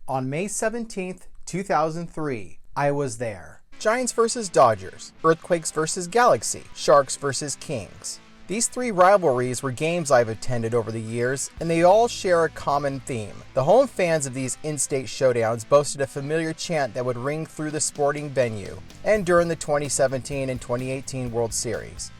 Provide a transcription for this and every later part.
On May 17, 2003, I was there. Giants vs. Dodgers, Earthquakes vs. Galaxy, Sharks vs. Kings. These three rivalries were games I've attended over the years, and they all share a common theme. The home fans of these in-state showdowns boasted a familiar chant that would ring through the sporting venue, and during the 2017 and 2018 World Series.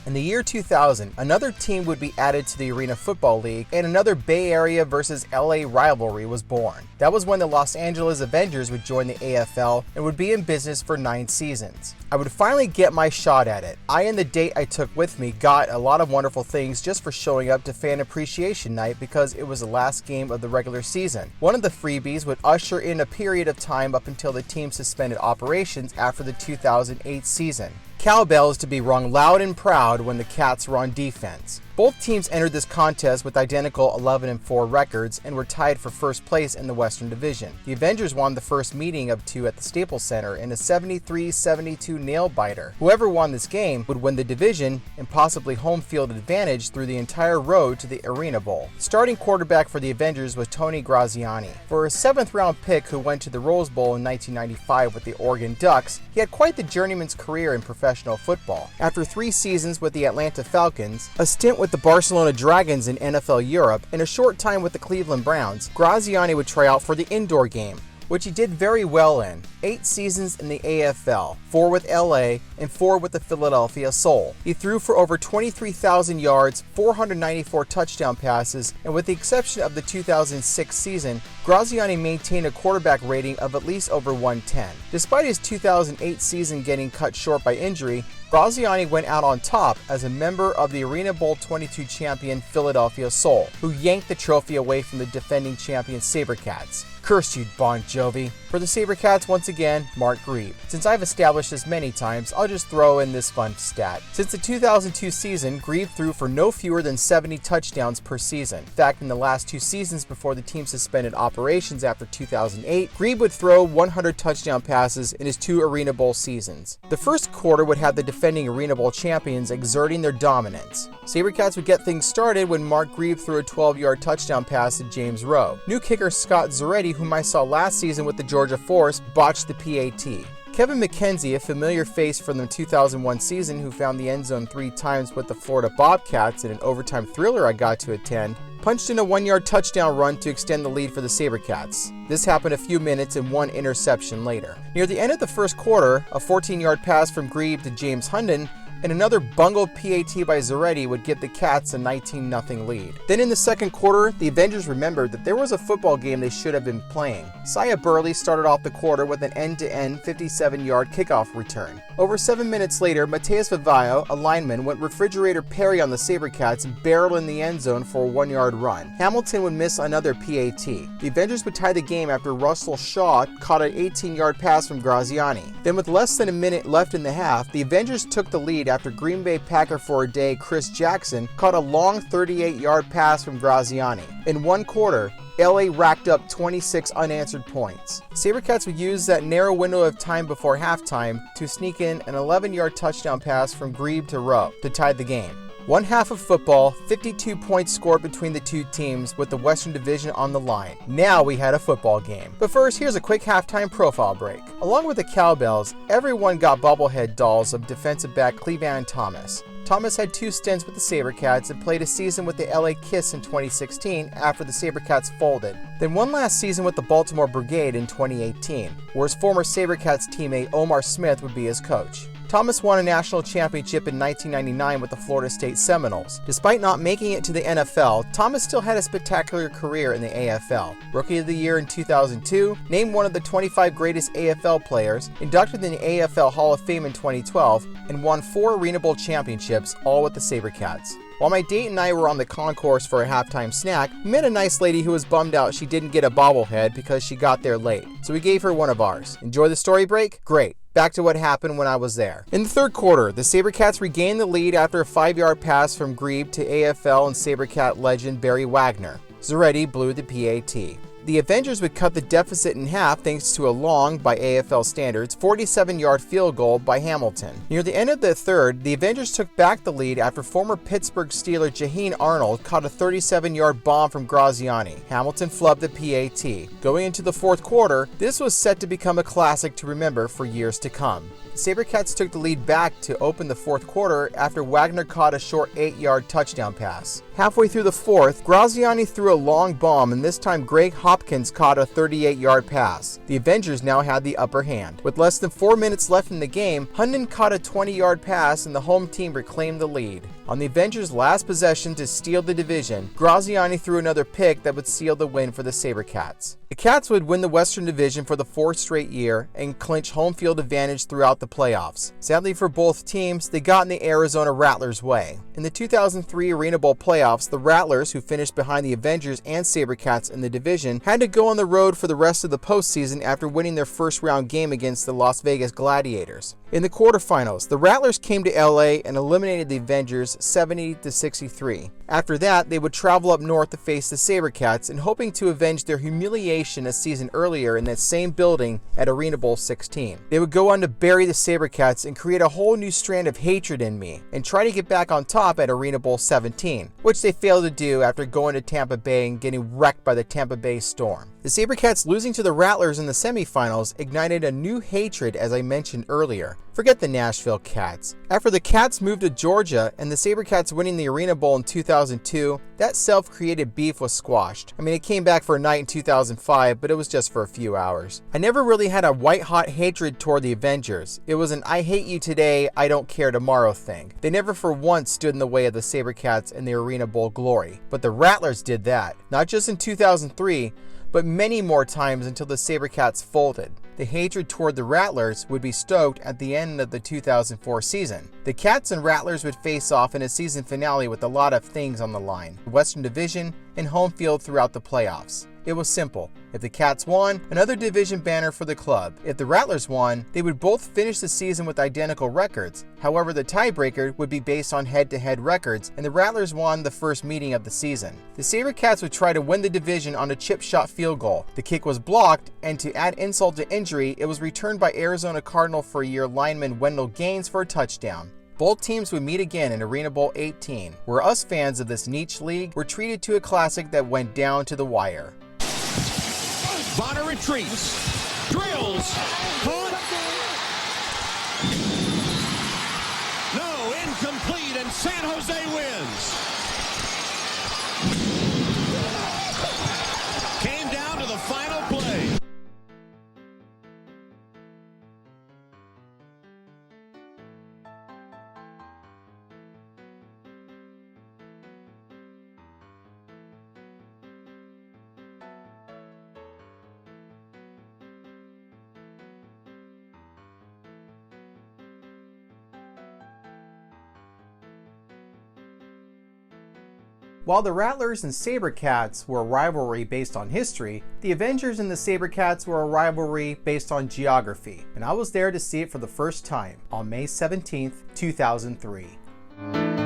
In the year 2000, another team would be added to the Arena Football League, and another Bay Area versus LA rivalry was born. That was when the Los Angeles Avengers would join the AFL and would be in business for 9 seasons. I would finally get my shot at it. I and the date I took with me got a lot of wonderful things just for showing up to Fan Appreciation Night because it was the last game of the regular season. One of the freebies would usher in a period of time up until the team suspended operations after the 2008 season. Cowbells to be rung loud and proud when the Cats were on defense. Both teams entered this contest with identical 11-4 records and were tied for first place in the Western Division. The Avengers won the first meeting of two at the Staples Center in a 73-72 nail-biter. Whoever won this game would win the division and possibly home field advantage through the entire road to the Arena Bowl. Starting quarterback for the Avengers was Tony Graziani. For a 7th-round pick who went to the Rose Bowl in 1995 with the Oregon Ducks, he had quite the journeyman's career in professional football. After 3 seasons with the Atlanta Falcons, a stint with the Barcelona Dragons in NFL Europe, and a short time with the Cleveland Browns, Graziani would try out for the indoor game, which he did very well in. 8 seasons in the AFL, 4 with LA, and 4 with the Philadelphia Soul. He threw for over 23,000 yards, 494 touchdown passes, and with the exception of the 2006 season, Graziani maintained a quarterback rating of at least over 110. Despite his 2008 season getting cut short by injury, Graziani went out on top as a member of the Arena Bowl 22 champion Philadelphia Soul, who yanked the trophy away from the defending champion Sabercats. Curse you, Bon Jovi. For the Sabercats, once again, Mark Grieb. Since I've established this many times, I'll just throw in this fun stat. Since the 2002 season, Grieb threw for no fewer than 70 touchdowns per season. In fact, in the last 2 seasons before the team suspended operations after 2008, Grieb would throw 100 touchdown passes in his 2 Arena Bowl seasons. The first quarter would have the defending Arena Bowl champions exerting their dominance. Sabercats would get things started when Mark Grieb threw a 12-yard touchdown pass to James Rowe. New kicker Scott Zaretti, whom I saw last season with the Georgia Force, botched the PAT. Kevin McKenzie, a familiar face from the 2001 season who found the end zone 3 times with the Florida Bobcats in an overtime thriller I got to attend, punched in a 1-yard touchdown run to extend the lead for the Sabercats. This happened a few minutes and 1 interception later. Near the end of the first quarter, a 14-yard pass from Grieb to James Hunden and another bungled PAT by Zaretti would give the Cats a 19-0 lead. Then in the second quarter, the Avengers remembered that there was a football game they should have been playing. Sia Burley started off the quarter with an end-to-end 57-yard kickoff return. Over 7 minutes later, Mateus Vivaio, a lineman, went refrigerator Perry on the Sabercats and barreled in the end zone for a 1-yard run. Hamilton would miss another PAT. The Avengers would tie the game after Russell Shaw caught an 18-yard pass from Graziani. Then with less than a minute left in the half, the Avengers took the lead after Green Bay Packer for a day Chris Jackson caught a long 38-yard pass from Graziani. In 1 quarter, LA racked up 26 unanswered points. Sabercats would use that narrow window of time before halftime to sneak in an 11-yard touchdown pass from Grieb to Rowe to tie the game. 1 half of football, 52 points scored between the 2 teams with the Western Division on the line. Now we had a football game. But first, here's a quick halftime profile break. Along with the Cowbells, everyone got bobblehead dolls of defensive back Cleveland Thomas. Thomas had 2 stints with the Sabercats and played a season with the LA Kiss in 2016 after the Sabercats folded. Then one last season with the Baltimore Brigade in 2018, where his former Sabercats teammate Omar Smith would be his coach. Thomas won a national championship in 1999 with the Florida State Seminoles. Despite not making it to the NFL, Thomas still had a spectacular career in the AFL. Rookie of the Year in 2002, named one of the 25 greatest AFL players, inducted in the AFL Hall of Fame in 2012, and won 4 Arena Bowl championships, all with the Sabercats. While my date and I were on the concourse for a halftime snack, we met a nice lady who was bummed out she didn't get a bobblehead because she got there late. So we gave her one of ours. Enjoy the story break? Great. Back to what happened when I was there. In the third quarter, the Sabercats regained the lead after a 5-yard pass from Grieb to AFL and Sabercat legend Barry Wagner. Zaretti blew the PAT. the Avengers would cut the deficit in half thanks to a long, by AFL standards, 47-yard field goal by Hamilton. Near the end of the third, the Avengers took back the lead after former Pittsburgh Steeler Jaheen Arnold caught a 37-yard bomb from Graziani. Hamilton flubbed the PAT. Going into the fourth quarter, this was set to become a classic to remember for years to come. The Sabercats took the lead back to open the fourth quarter after Wagner caught a short 8-yard touchdown pass. Halfway through the fourth, Graziani threw a long bomb, and this time Greg Hopkins caught a 38-yard pass. The Avengers now had the upper hand. With less than 4 minutes left in the game, Hunden caught a 20-yard pass and the home team reclaimed the lead. On the Avengers' last possession to steal the division, Graziani threw another pick that would seal the win for the Sabercats. The Cats would win the Western Division for the fourth straight year and clinch home field advantage throughout the playoffs. Sadly for both teams, they got in the Arizona Rattlers' way. In the 2003 Arena Bowl playoffs, the Rattlers, who finished behind the Avengers and Sabercats in the division, had to go on the road for the rest of the postseason after winning their first round game against the Las Vegas Gladiators. In the quarterfinals, the Rattlers came to LA and eliminated the Avengers 70-63. After that, they would travel up north to face the Sabercats and hoping to avenge their humiliation a season earlier in that same building at Arena Bowl 16. They would go on to bury the Sabercats and create a whole new strand of hatred in me and try to get back on top at Arena Bowl 17, which they failed to do after going to Tampa Bay and getting wrecked by the Tampa Bay Storm. The Sabercats losing to the Rattlers in the semifinals ignited a new hatred, as I mentioned earlier. Forget the Nashville Cats. After the Cats moved to Georgia and the Sabercats winning the Arena Bowl in 2002, that self-created beef was squashed. I mean, it came back for a night in 2005, but it was just for a few hours. I never really had a white-hot hatred toward the Avengers. It was an I hate you today, I don't care tomorrow thing. They never for once stood in the way of the Sabercats and the Arena Bowl glory. But the Rattlers did that, not just in 2003, but many more times until the Sabercats folded. The hatred toward the Rattlers would be stoked at the end of the 2004 season. The Cats and Rattlers would face off in a season finale with a lot of things on the line: the Western Division and home field throughout the playoffs. It was simple. If the Cats won, another division banner for the club. If the Rattlers won, they would both finish the season with identical records. However, the tiebreaker would be based on head-to-head records, and the Rattlers won the first meeting of the season. The Sabercats would try to win the division on a chip shot field goal. The kick was blocked, and to add insult to injury, it was returned by Arizona Cardinal for a year lineman Wendell Gaines for a touchdown. Both teams would meet again in Arena Bowl 18, where us fans of this niche league were treated to a classic that went down to the wire. Bonner retreats, drills, caught. No, incomplete, and San Jose wins. Came down to the final play. While the Rattlers and Sabercats were a rivalry based on history, the Avengers and the Sabercats were a rivalry based on geography, and I was there to see it for the first time on May 17th, 2003.